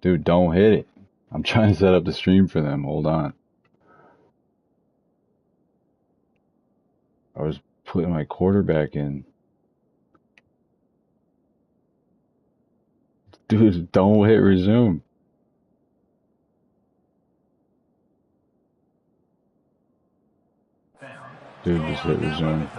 Dude, don't hit it. I'm trying to set up the stream for them. Hold on. I was putting my quarterback in. Dude, don't hit resume. Dude, just hit resume.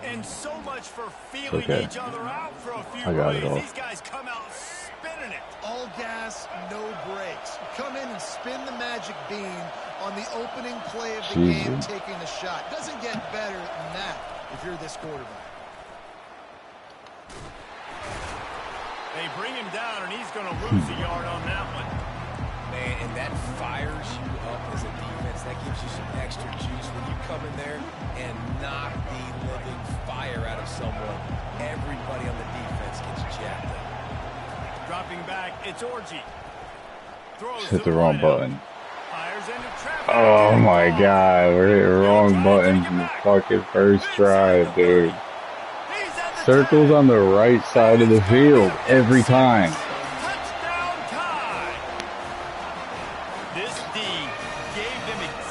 And so much for feeling okay. each other out for a few I got plays. it all. These guys come out spinning it. All gas, no brakes. Come in and spin the magic bean on the opening play of the game, taking the shot. Doesn't get better than that if you're this quarterback. They bring him down, and he's going to lose a yard on that one. Man, and that fires you up as a defense. That gives you some extra juice when you come in there and knock the living fire out of someone. Everybody on the defense gets jacked up. Dropping back, it's Orgy. Throws hit the wrong button. Fires into traffic. Oh my god, we're hitting the wrong button from the fucking first drive, dude. Circles on the right side of the field every time.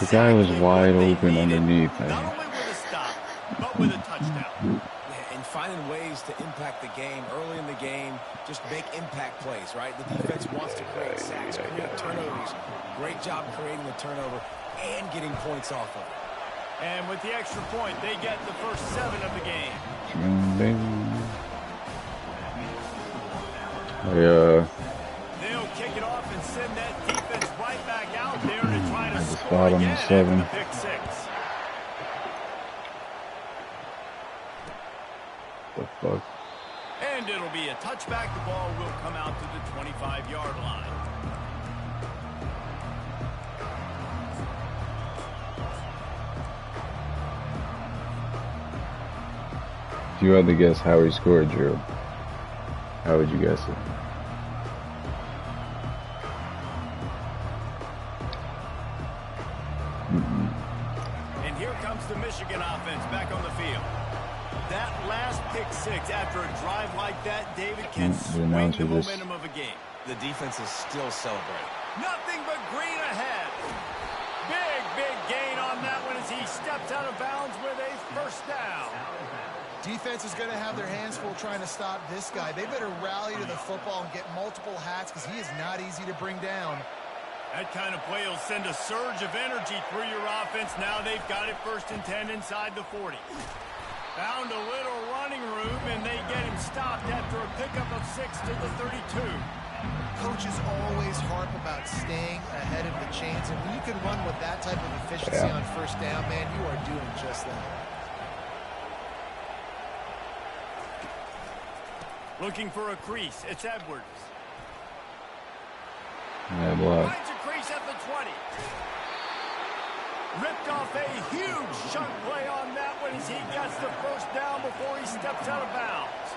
The guy was wide open underneath. Not only with a stop, but with a touchdown. Yeah, and finding ways to impact the game early in the game, just make impact plays, right? The defense wants to create sacks, create turnovers. Great job creating the turnover and getting points off of it. And with the extra point, they get the first 7 of the game. They'll kick it off and send that defense right back out there to try to score again after the pick 6. The fuck? And it'll be a touchback. The ball will come out to the 25-yard line. If you had to guess how he scored, Drew, how would you guess it? And here comes the Michigan offense back on the field. That last pick 6 after a drive like that, David, can swing the momentum of a game. The defense is still celebrating. Nothing but green ahead. Big gain on that one as he steps out of bounds with a first down. Defense is going to have their hands full trying to stop this guy. They better rally to the football and get multiple hats because he is not easy to bring down. That kind of play will send a surge of energy through your offense. Now they've got it 1st and 10 inside the 40. Found a little running room, and they get him stopped after a pickup of 6 to the 32. Coaches always harp about staying ahead of the chains, and when you can run with that type of efficiency on first down, man, you are doing just that. Looking for a crease. It's Edwards. Yeah, block. Finds a crease at the 20. Ripped off a huge chunk play on that one as he gets the first down before he steps out of bounds.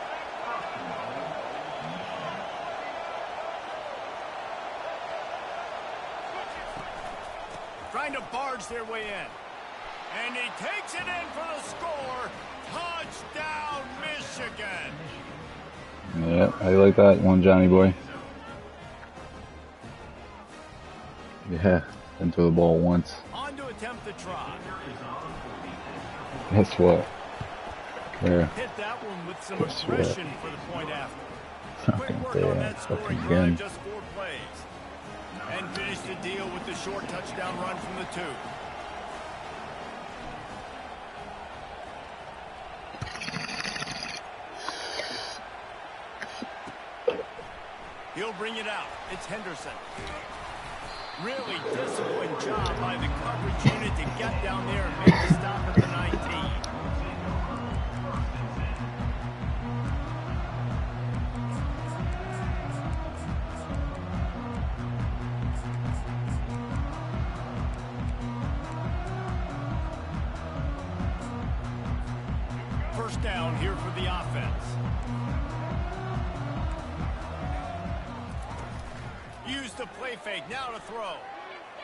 Trying to barge their way in. And he takes it in for the score. Touchdown, Michigan. Yeah, how you like that one, Johnny boy? Yeah, into the ball once. On to attempt the try. Guess what? There. Hit that one with some aggression for the point after. Quick work on that scoring again. drive, just 4 plays. And finish the deal with the short touchdown run from the 2. He'll bring it out. It's Henderson. Really disciplined job by the coverage unit to get down there and make the stop at the 19. First down here for the offense. Use the play fake, now to throw.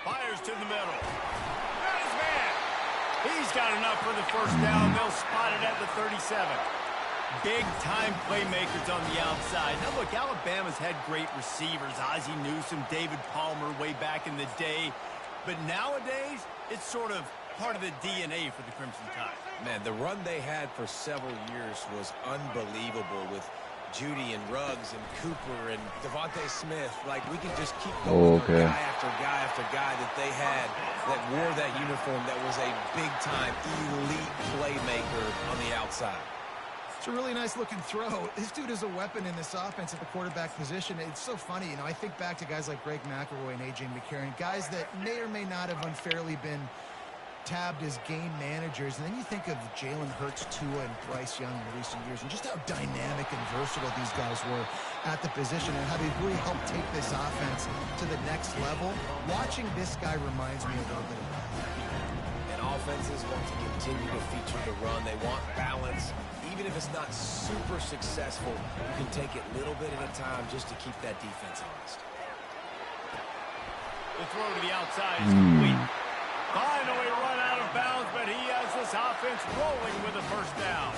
Fires to the middle. Got his man. He's got enough for the first down. They'll spot it at the 37. Big-time playmakers on the outside. Now, look, Alabama's had great receivers. Ozzie Newsome, David Palmer way back in the day. But nowadays, it's sort of part of the DNA for the Crimson Tide. Man, the run they had for several years was unbelievable with Judy and Ruggs and Cooper and Devontae Smith. Like, we could just keep going for guy after guy after guy that they had that wore that uniform that was a big-time elite playmaker on the outside. It's a really nice-looking throw. This dude is a weapon in this offense at the quarterback position. It's so funny, you know, I think back to guys like Greg McElroy and A.J. McCarron, guys that may or may not have unfairly been tabbed as game managers, and then you think of Jalen Hurts, Tua, and Bryce Young in recent years, and just how dynamic and versatile these guys were at the position and how they really helped take this offense to the next level. Watching this guy reminds me a little bit of that. And offenses want to continue to feature the run. They want balance. Even if it's not super successful, you can take it little bit at a time just to keep that defense honest. The throw to the outside is complete. Finally run out of bounds, but he has this offense rolling with a first down.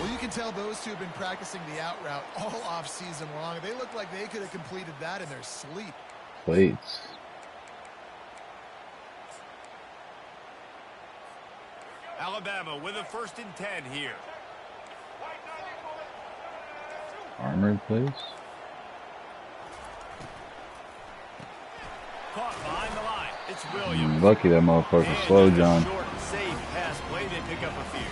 Well, you can tell those two have been practicing the out route all off-season long. They look like they could have completed that in their sleep. Plates. Alabama with a 1st and 10 here. Armored plates. Caught behind the line. It's Williams. Lucky that motherfucker slow, John. Short and safe pass play. They pick up a few.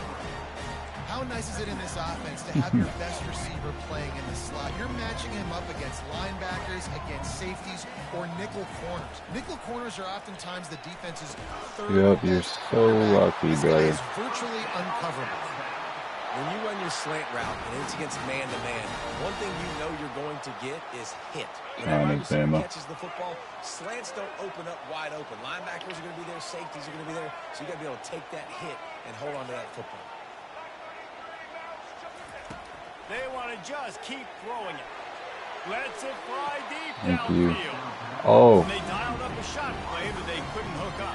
How nice is it in this offense to have your best receiver playing in the slot? You're matching him up against linebackers, against safeties, or nickel corners. Nickel corners are oftentimes the defense's third. Yep, you're so lucky, this guy brother. is virtually uncoverable. When you run your slant route and it's against man-to-man, one thing you know you're going to get is hit. When a receiver catches the football, slants don't open up wide open. Linebackers are going to be there, safeties are going to be there, so you got to be able to take that hit and hold on to that football. They want to just keep throwing it. Lets it fly deep Thank you. downfield. Oh. They dialed up a shot play, but they couldn't hook up.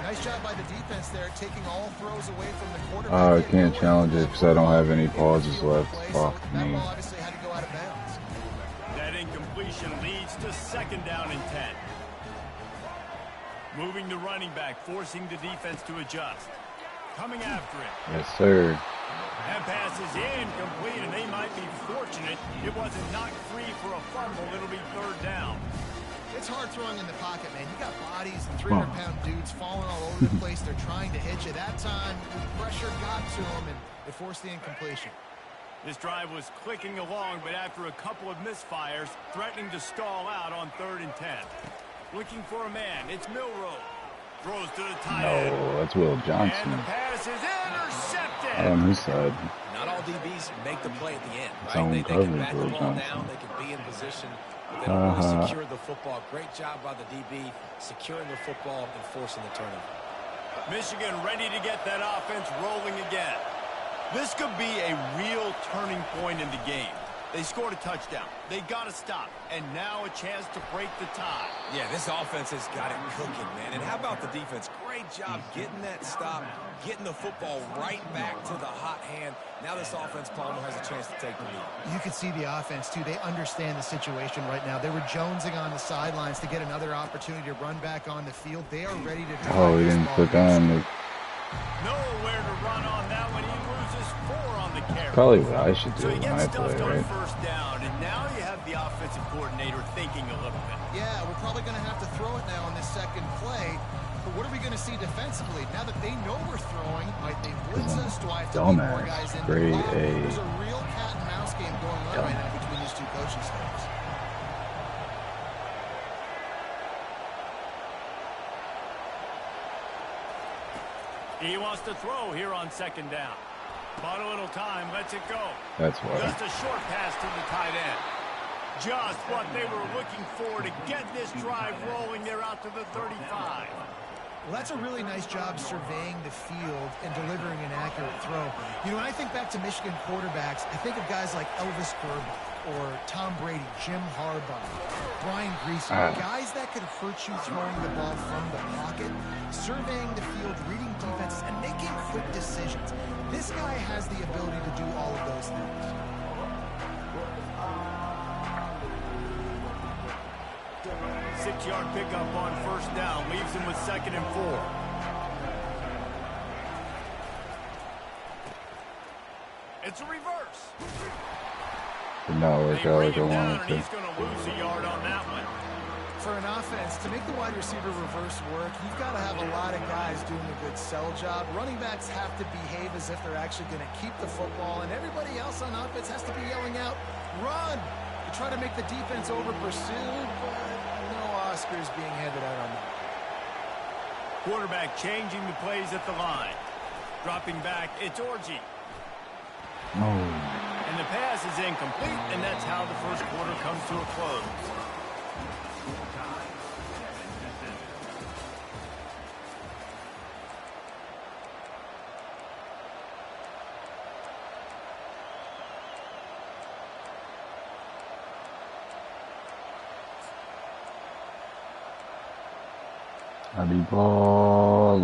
Nice job by the defense there, taking all throws away from the quarterback. I can't challenge it because I don't have any pauses left. Fuck That me. ball obviously had to go out of bounds. That incompletion leads to 2nd down and 10. Moving the running back, forcing the defense to adjust. Coming after it. Yes, sir. That pass is incomplete, and they might be fortunate it wasn't knocked free for a fumble. It'll be 3rd down. It's hard throwing in the pocket, man. You got bodies and 300-pound dudes falling all over the place. They're trying to hit you. That time, pressure got to them, and it forced the incompletion. This drive was clicking along, but after a couple of misfires, threatening to stall out on 3rd and 10. Looking for a man. It's Milroe. Throws to the tight end. No, that's Will And Johnson. the pass is intercepted. On his side. Not all DBs make the play at the end, It's right? on They can coverage, back the Will ball Johnson. down, they can be in position, but they don't really secure the football. Great job by the DB securing the football and forcing the turnover. Michigan ready to get that offense rolling again. This could be a real turning point in the game. They scored a touchdown. They got to stop. And now a chance to break the tie. Yeah, this offense has got it cooking, man. And how about the defense? Great job getting that stop, getting the football right back to the hot hand. Now this offense, Palmer, has a chance to take the lead. You can see the offense, too. They understand the situation right now. They were jonesing on the sidelines to get another opportunity to run back on the field. They are ready to drive. Oh, he didn't click on the. Nowhere to run on that one. He loses 4 on the carry. Probably what I should do So he when I gets play, stuffed on right? 1st down, and now you have the offensive coordinator thinking a little bit. Yeah, we're probably going to have to throw it now on this 2nd play. But what are we going to see defensively? Now that they know we're throwing, might they blitz us? Do I have to leave more guys in? Grade A. There's a real cat and mouse game going on right now between these two coaching staffs. He wants to throw here on 2nd down. Bought a little time, lets it go. That's why. Just a short pass to the tight end. Just what they were looking for to get this drive rolling. They're out to the 35. Well, that's a really nice job surveying the field and delivering an accurate throw. You know, when I think back to Michigan quarterbacks, I think of guys like Elvis Grbac or Tom Brady, Jim Harbaugh, Brian Greasy, guys that could hurt you throwing the ball from the pocket, surveying the field, reading defenses, and making quick decisions. This guy has the ability to do all of those things. Six-yard pickup on first down leaves him with 2nd and 4. It's a reverse. Did not work out like I wanted to. He's going to lose a yard on that one. For an offense, to make the wide receiver reverse work, you've got to have a lot of guys doing a good sell job. Running backs have to behave as if they're actually going to keep the football, and everybody else on offense has to be yelling out, run! To try to make the defense over-pursue, but no Oscars being handed out on that. Quarterback changing the plays at the line. Dropping back, it's Orji. Oh. And the pass is incomplete, and that's how the first quarter comes to a close. I be ballin'.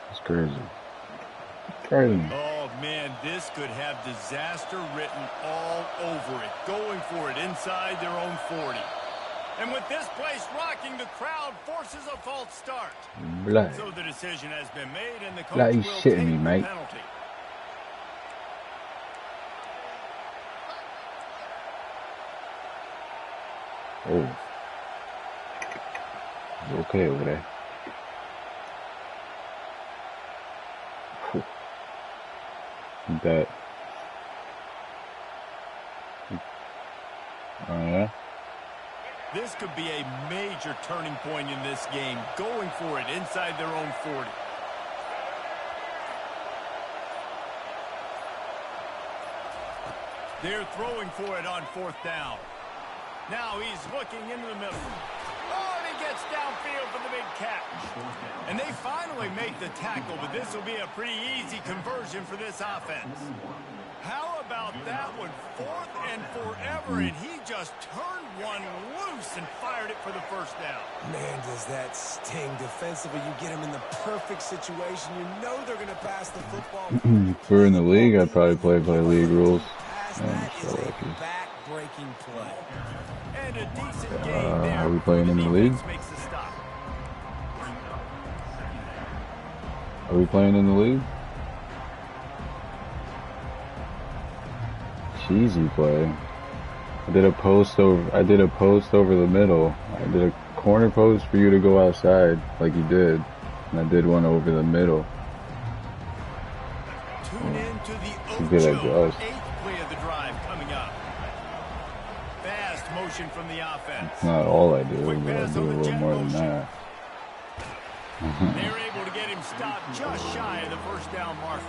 It's crazy. Crazy. Oh, man, this could have disaster written all over it. Going for it inside their own 40. And with this place rocking, the crowd forces a false start. Blood. So the decision has been made, and the coach Bloody will shitting take me, the mate. penalty. Oh. You okay over there? Whew. That. Oh, yeah? This could be a major turning point in this game, going for it inside their own 40. They're throwing for it on 4th down. Now he's looking into the middle. Oh, and he gets downfield for the big catch. And they finally make the tackle, but this will be a pretty easy conversion for this offense. How about that one? 4th and forever, and he just turned one loose and fired it for the first down. Man, does that sting defensively. You get him in the perfect situation. You know they're going to pass the football. If we're in the league, I'd probably play by league rules. That is a back-breaking play. And a decent game there. Are we playing in the league? Makes the stop. Are we playing in the league? Cheesy play. I did a post over the middle. I did a corner post for you to go outside like you did. And I did one over the middle. Tune in to the Good Ocho. adjust. 8th play of the drive coming up. Fast motion from the offense. It's not all I do, but I do a little more than that. They're able to get him stopped just shy of the first down marker.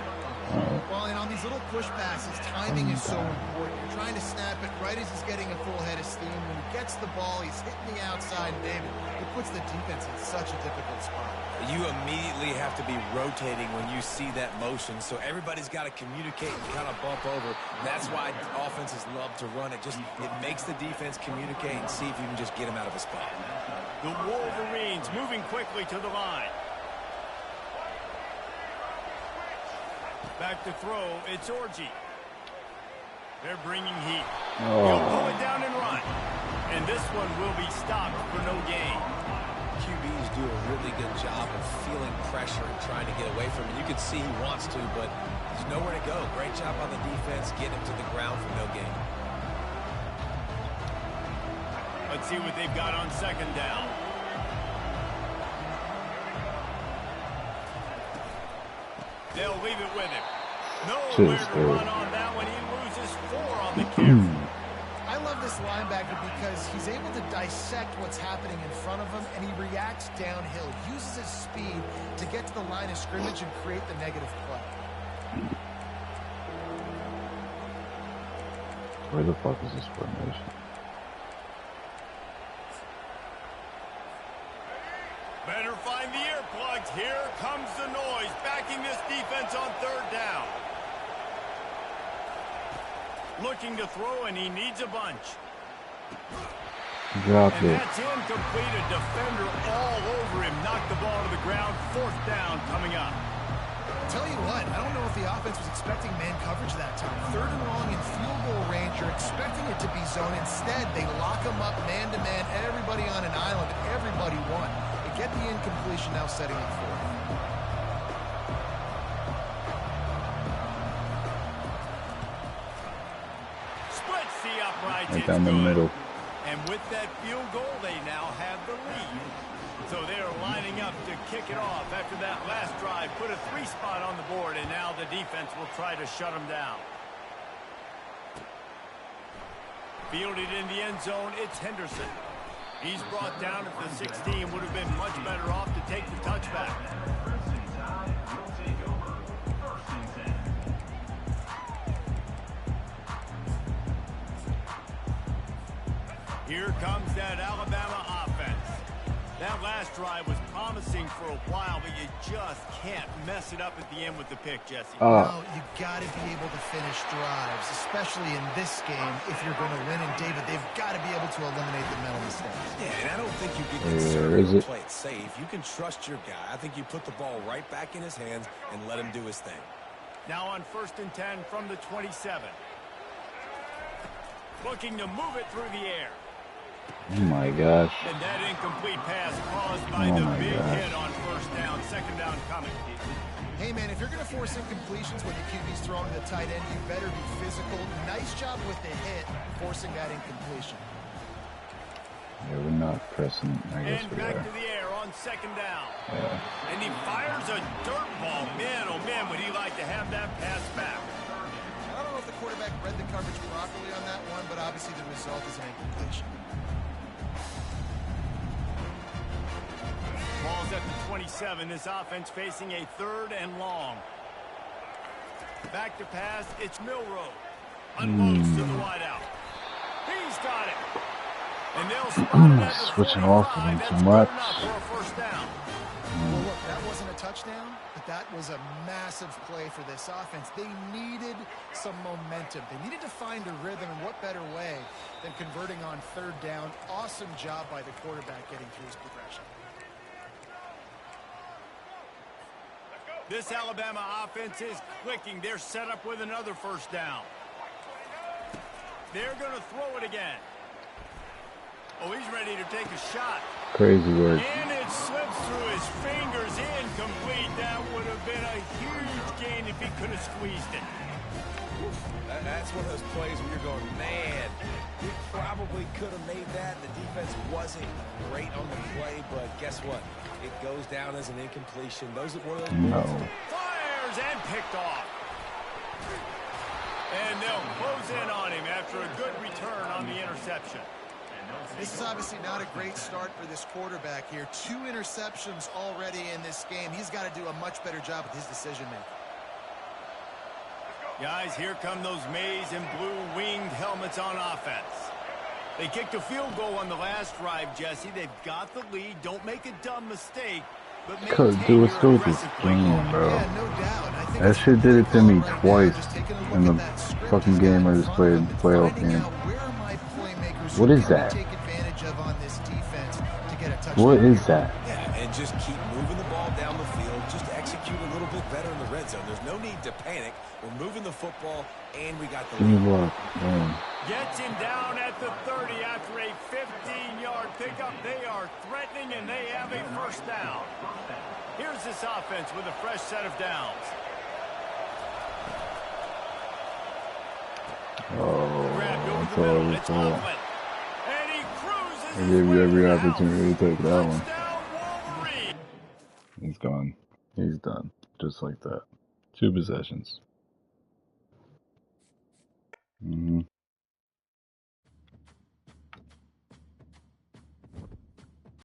Well, and on these little push passes, timing is so important. You're trying to snap it right as he's getting a full head of steam. When he gets the ball, he's hitting the outside, David. It puts the defense in such a difficult spot. You immediately have to be rotating when you see that motion, so everybody's got to communicate and kind of bump over. That's why offenses love to run it. It makes the defense communicate and see if you can just get him out of a spot. The Wolverines moving quickly to the line. Back to throw, it's Orji. They're bringing heat. He'll pull it down and run. And this one will be stopped for no gain. QBs do a really good job of feeling pressure and trying to get away from it. You can see he wants to, but there's nowhere to go. Great job on the defense, getting him to the ground for no gain. Let's see what they've got on 2nd down. They'll leave it with him. Nowhere to run on that one. He loses 4 on the carry. I love this linebacker because he's able to dissect what's happening in front of him, and he reacts downhill, uses his speed to get to the line of scrimmage and create the negative play. Where the fuck is this formation? here comes the noise, backing this defense on third down. Looking to throw, and he needs a bunch. Drop and it. That's incomplete. A defender all over him. Knocked the ball to the ground. Fourth down coming up. Tell you what, I don't know if the offense was expecting man coverage that time. Third and long in field goal range. You're expecting it to be zone. Instead, they lock them up man-to-man. Everybody on an island. Everybody won. They get the incompletion, now setting it forward. Splits the upright. Right down the middle. And with that field goal, they now have the lead. So they're lining up to kick it off after that last drive. Put a 3 spot on the board, and now the defense will try to shut them down. Fielded in the end zone, it's Henderson. He's brought down at the 16. Would have been much better off to take the touchback. Here comes that Alabama offense. That last drive was promising for a while, but you just can't mess it up at the end with the pick, Jesse. No, you got to be able to finish drives, especially in this game. If you're going to win, and David, they've got to be able to eliminate the mental mistakes. Yeah, and I don't think you get concerned or play it safe. You can trust your guy. I think you put the ball right back in his hands and let him do his thing. Now on 1st and 10 from the 27. Looking to move it through the air. Oh my gosh. And that incomplete pass caused by the big hit on first down. Second down coming. Hey, man, if you're going to force incompletions when the QB's throwing to the tight end, you better be physical. Nice job with the hit, forcing that incompletion. Yeah, we're not pressing. I guess we back are. to the air on second down. Yeah. And he fires a dirt ball. Man, oh man, would he like to have that pass back. I don't know if the quarterback read the coverage properly on that one, but obviously the result is an incompletion. Ball's at the 27. This offense facing a 3rd and long. Back to pass. It's Milroe. Unloads to the wideout. He's got it. And they'll spot it at the Switching off of him too much. For a first down. Well, look, that wasn't a touchdown, but that was a massive play for this offense. They needed some momentum. They needed to find a rhythm, and what better way than converting on 3rd down. Awesome job by the quarterback getting through his progression. This Alabama offense is clicking. They're set up with another first down. They're going to throw it again. Oh, he's ready to take a shot. Crazy work. And it slips through his fingers. Incomplete. That would have been a huge gain if he could have squeezed it. That's one of those plays where you're going, man, we probably could have made that. The defense wasn't great on the play, but guess what? It goes down as an incompletion. Those are one of those balls. Fires and picked off. And they'll close in on him after a good return on the interception. This is obviously not a great start for this quarterback here. 2 interceptions already in this game. He's got to do a much better job with his decision-making. Guys, here come those maize and blue winged helmets on offense. They kicked a field goal on the last drive, Jesse. They've got the lead. Don't make a dumb mistake. But Dude, let's go with this game, bro. Yeah, no doubt. I think That shit did it to me twice in the fucking game I just played, playoff game. What is that? What is that? Yeah, and just keep moving the ball down the field. Just execute a little bit better in the red zone. There's no need to panic. We're moving the football, and we got the Give me lead. luck. Damn. Gets him down at the 30 after a 15-yard pickup. They are threatening, and they have a first down. Here's this offense with a fresh set of downs. Oh, Grabbed over that's the all middle. it It's was. Coughlin. And he cruises I his gave you way every to the house. opportunity to take that one. Touchdown, Wolverine. He's gone. He's done. Just like that. 2 possessions.